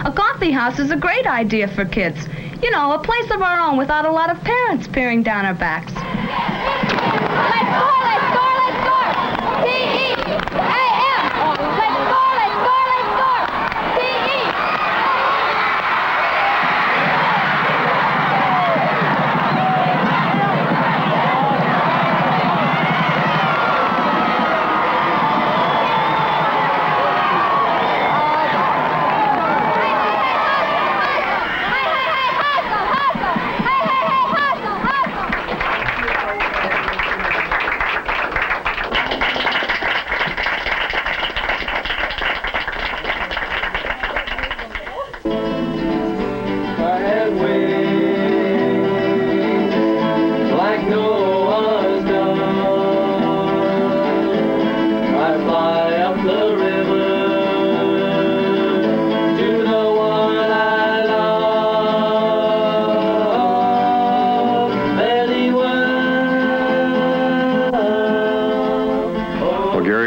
A coffee house is a great idea for kids. You know, a place of our own without a lot of parents peering down our backs. Let's score, let's score, let's score! T-E-A-M! Let's score, let's score, let's score! T-E!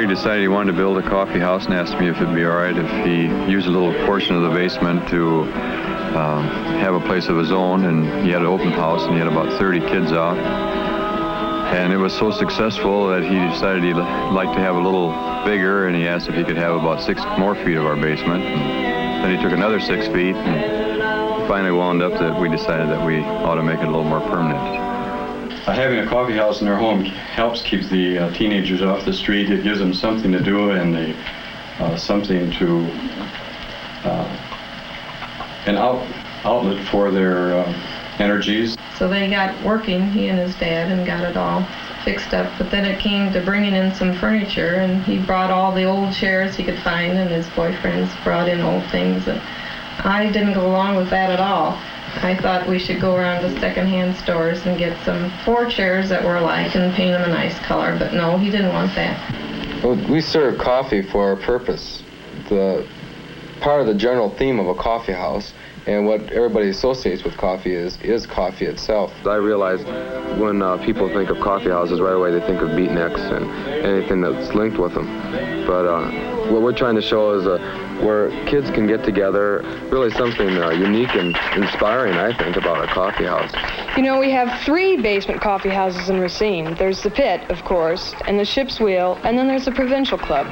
Decided he wanted to build a coffee house and asked me if it'd be all right if he used a little portion of the basement to have a place of his own. And he had an open house and he had about 30 kids out. And it was so successful that he decided he'd like to have a little bigger, and he asked if he could have about 6 more feet of our basement. And then he took another 6 feet, and finally wound up that we decided that we ought to make it a little more permanent. Having a coffee house in their home helps keep the teenagers off the street. It gives them something to do and something to an outlet for their energies. So they got working, he and his dad, and got it all fixed up. But then it came to bringing in some furniture, and he brought all the old chairs he could find, and his boyfriends brought in old things. And I didn't go along with that at all. I thought we should go around to second-hand stores and get some 4 chairs that were alike and paint them a nice color, but no, he didn't want that. Well, we serve coffee for a purpose. The part of the general theme of a coffee house and what everybody associates with coffee is coffee itself. I realized when people think of coffee houses, right away they think of beatniks and anything that's linked with them. But what we're trying to show is where kids can get together, really something unique and inspiring, I think, about a coffee house. You know, we have 3 basement coffee houses in Racine. There's the Pit, of course, and the Ship's Wheel, and then there's the Provincial Club.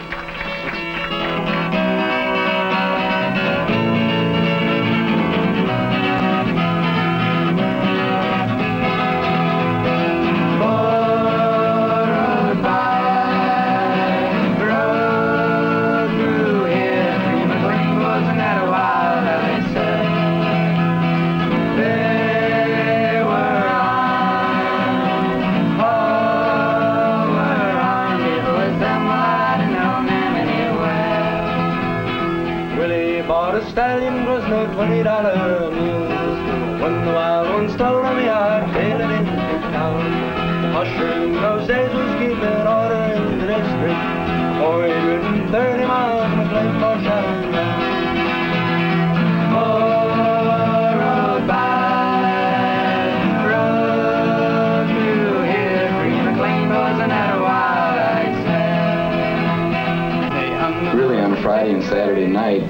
$20 news. When the wild one stole on me, I tailed it into town. The musher in those days was keeping order in the district. 430 miles from the place for shouting down. Oh, rode by, rode through here. Free McLean wasn't that a wild, I said. Really, on Friday and Saturday night,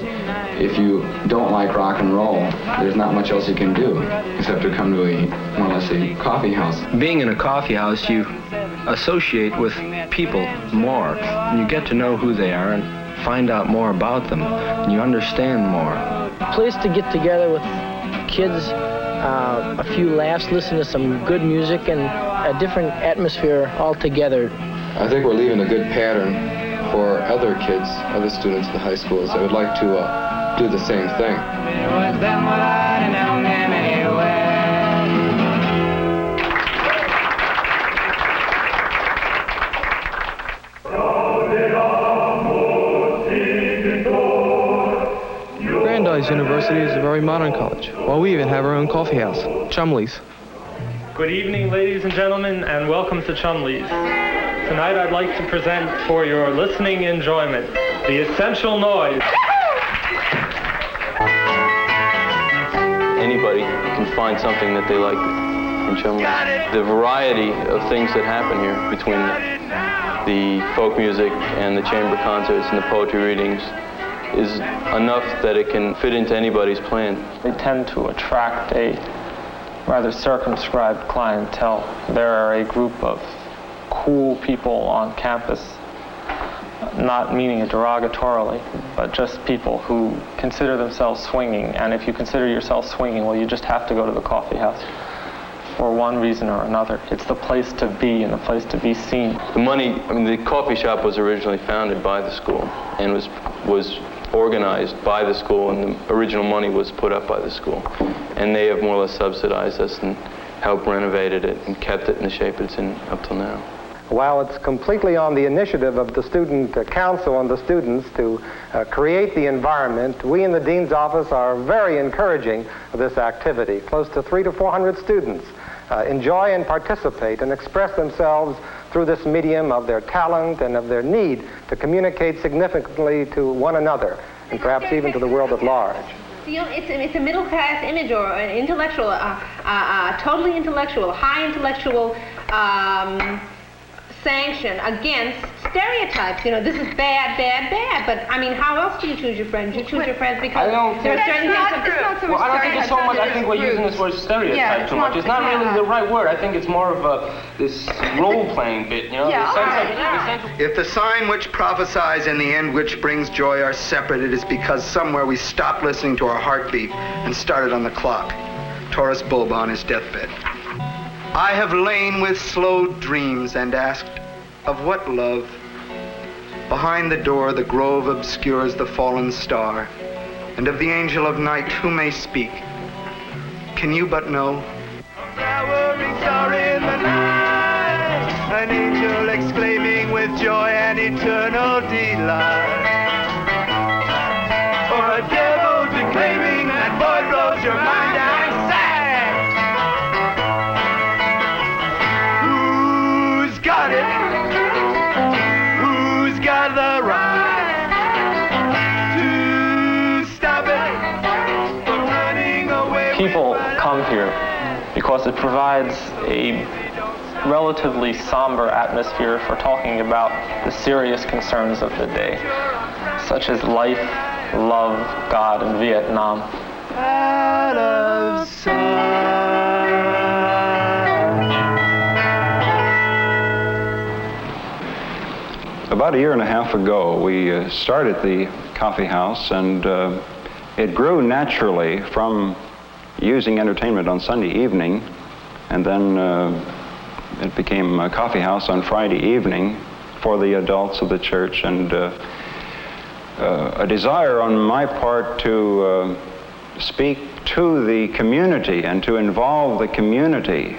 if you don't like rock and roll, there's not much else you can do except to come to more or less a coffee house. Being in a coffee house, you associate with people more, and you get to know who they are and find out more about them, and you understand more. A place to get together with kids, a few laughs, listen to some good music, and a different atmosphere altogether. I think we're leaving a good pattern for other kids, other students in the high schools that would like to do the same thing. Brandeis University is a very modern college. Well, we even have our own coffee house, Chumley's. Good evening, ladies and gentlemen, and welcome to Chumley's. Tonight I'd like to present for your listening enjoyment the essential noise. Anybody can find something that they like in Chumley. The variety of things that happen here between the folk music and the chamber concerts and the poetry readings is enough that it can fit into anybody's plan. They tend to attract a rather circumscribed clientele. There are a group of cool people on campus, not meaning it derogatorily, but just people who consider themselves swinging. And if you consider yourself swinging, well, you just have to go to the coffee house for one reason or another. It's the place to be and the place to be seen. The coffee shop was originally founded by the school and was organized by the school, and the original money was put up by the school. And they have more or less subsidized us and helped renovated it and kept it in the shape it's in up till now. While it's completely on the initiative of the student council and the students to create the environment, we in the Dean's office are very encouraging of this activity. Close to 300 to 400 students enjoy and participate and express themselves through this medium of their talent and of their need to communicate significantly to one another and perhaps even to the world at large. It's a middle-class image or an intellectual, totally intellectual, high intellectual sanction against stereotypes. You know, this is bad, bad, bad. But I mean, how else do you choose your friends? You choose your friends because there are certain things. Well, I don't think it's so much. I think we're using this word stereotype too much. It's not really the right word. I think it's more of this role-playing bit. You know, the sense of If the sign which prophesies in the end which brings joy are separate, it is because somewhere we stopped listening to our heartbeat and started on the clock. Taurus Bulba on his deathbed. I have lain with slow dreams and asked, of what love? Behind the door the grove obscures the fallen star, and of the angel of night who may speak? Can you but know? A flowering star in the night, an angel exclaiming with joy and eternal delight, or a devil declaiming that boy blows your mind out. People come here because it provides a relatively somber atmosphere for talking about the serious concerns of the day, such as life, love, God, and Vietnam. Out of sight. About a year and a half ago, we started the coffee house, and it grew naturally from using entertainment on Sunday evening, and then it became a coffee house on Friday evening for the adults of the church, and a desire on my part to speak to the community and to involve the community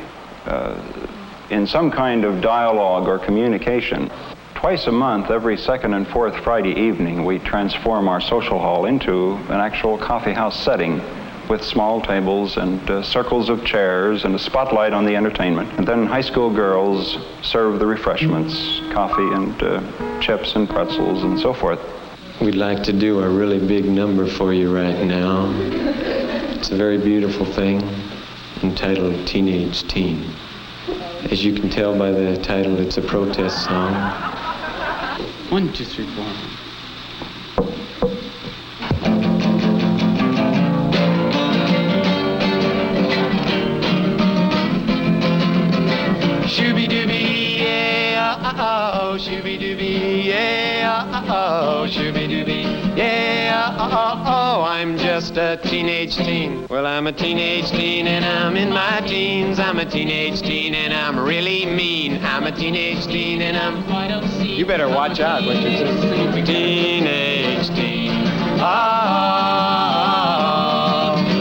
in some kind of dialogue or communication. Twice a month, every second and fourth Friday evening, we transform our social hall into an actual coffee house setting with small tables and circles of chairs and a spotlight on the entertainment. And then high school girls serve the refreshments, coffee and chips and pretzels and so forth. We'd like to do a really big number for you right now. It's a very beautiful thing entitled Teenage Teen. As you can tell by the title, it's a protest song. 1, 2, 3, 4. Shooby-dooby, yeah, oh, shooby-dooby, yeah, oh, shooby-dooby, yeah, oh, I'm just a teenage teen. Well, I'm a teenage teen and I'm in my teens. I'm a teenage teen and I'm really mean. I'm a teenage teen and I'm quite obscene. You better watch out what you say. Teenage teen.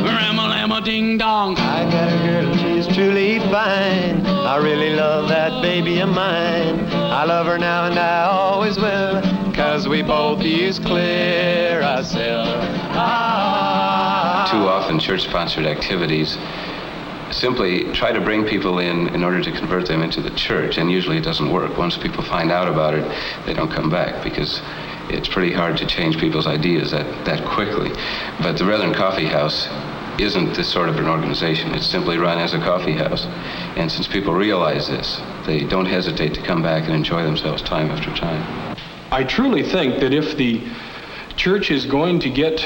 Ram-a-lam-a-ding-dong. I got a girl, she's truly fine. I really love that baby of mine. I love her now and I always will, 'cause we both use clear ourselves. Too often church-sponsored activities simply try to bring people in order to convert them into the church, and usually it doesn't work. Once people find out about it, they don't come back, because it's pretty hard to change people's ideas that quickly. But the Brethren Coffee House isn't this sort of an organization. It's simply run as a coffee house. And since people realize this, they don't hesitate to come back and enjoy themselves time after time. I truly think that if the church is going to get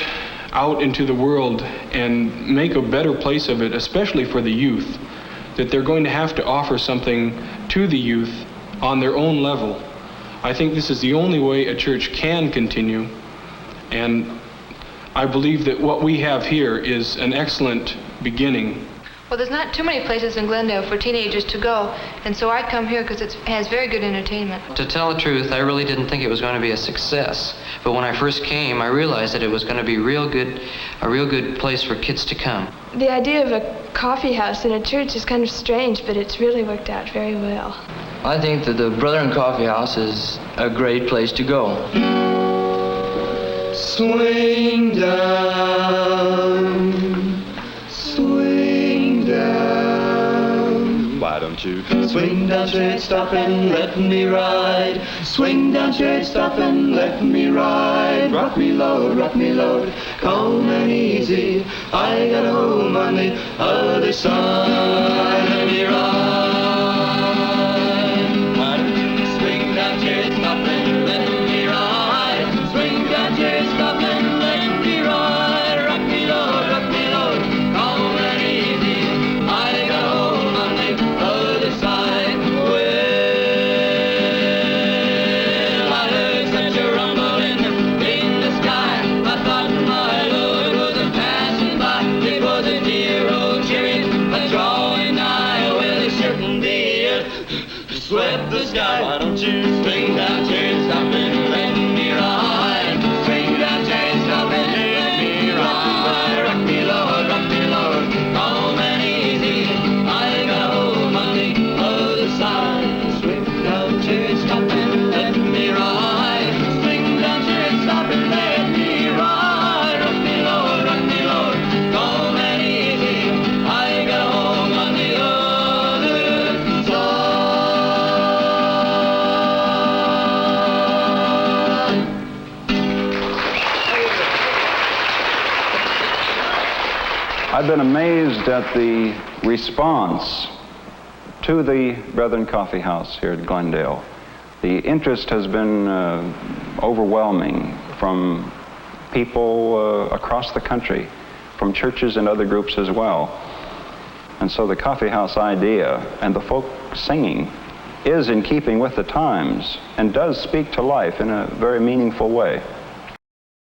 out into the world and make a better place of it, especially for the youth, that they're going to have to offer something to the youth on their own level. I think this is the only way a church can continue, and I believe that what we have here is an excellent beginning. Well, there's not too many places in Glendale for teenagers to go, and so I come here because it has very good entertainment. To tell the truth, I really didn't think it was going to be a success. But when I first came, I realized that it was going to be a real good place for kids to come. The idea of a coffee house in a church is kind of strange, but it's really worked out very well. I think that the Brethren Coffee House is a great place to go. Swing down, swing down. Why don't you swing down, straight, stop and let me ride? Swing down, straight, stop and let me ride. Rock me load, calm and easy. I got a home on the other side. Let me ride. Why don't you swing down, straight, stop and let me ride? Swing down, straight, stop and let me ride. Rock me load, calm and easy. I got a home on the other side. Well, I heard such a rumble in the sky. I thought my Lord was a passing by. It was a dear old chariot a drawing nigh. Well, it certainly swept the sky. Why don't you swing down, chariot, stop and let me ride? Swing down, chariot, stop and let me ride. Rock me load, calm and easy. I got a home on the other side. Swing down, chariot, stop and let me ride. Swing down, chariot, stop and let me ride. Rock me load, calm and easy. I got a home on the other side. I've been amazed at the response to the Brethren Coffee House here at Glendale. The interest has been overwhelming from people across the country, from churches and other groups as well. And so the coffee house idea and the folk singing is in keeping with the times and does speak to life in a very meaningful way.